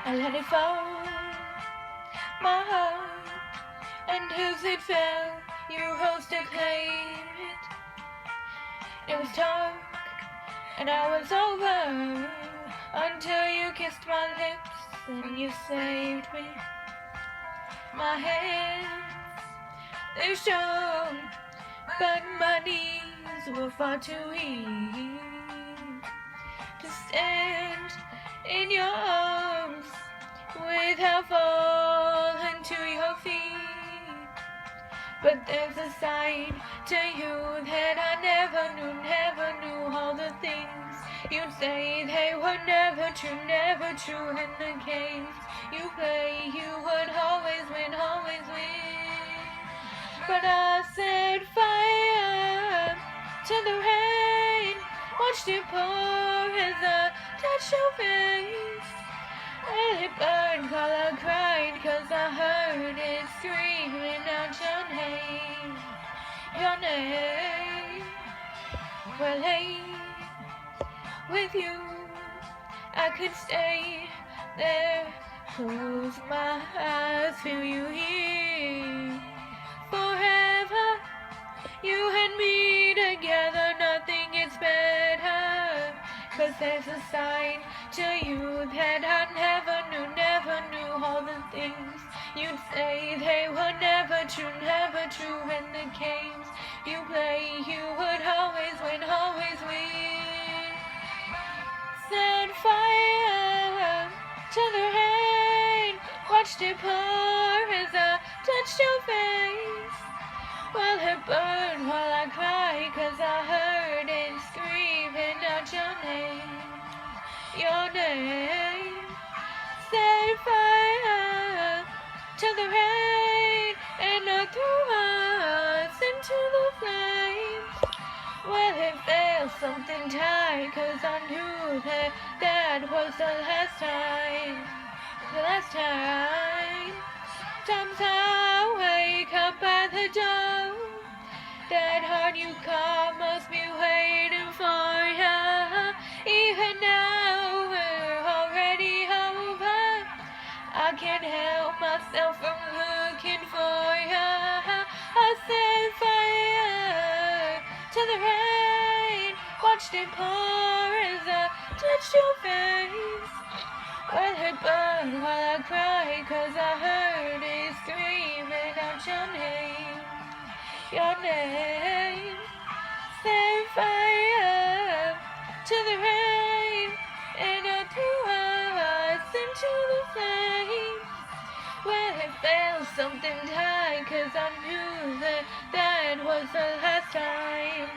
I let it fall, my heart, and as it fell, you rose to claim it. It was dark, and I was over, until you kissed my lips, and you saved me. My hands, they strong, but my knees were far too weak to stand in your arms without falling to your feet. But there's a side to you that I never knew all the things you'd say they were never true in the games you play. You would always win, but I set fire to the rain, watched it pour as I touched your face. Let it burn while I cried, 'cause I heard it screaming out your name, your name. Well, hey, with you I could stay there, close my eyes, feel you here forever. You and me together, nothing gets better, 'cause there's a side to you that I never knew all the things you'd say they were never true in the games you play. You would always win, set fire to the rain, watched it pour as I touched your face. Well, it burned while I cried, 'cause I heard it screaming out your name, your name. Set fire to the rain, and I threw us into the flames. Well, it felt something tight, 'cause I knew that was the last time, Sometimes I wake up at the door, that heart you call must be waiting for ya. Even now we're already over, I can't help myself from looking for ya. I set fire to the rain, watched it pour as I touched your face. Well, it burned while I cried, 'cause I heard it screaming out your name, your name. Set fire to the rain, and I threw us into the flames. Well, it felt something tight, 'cause I knew that was the last time,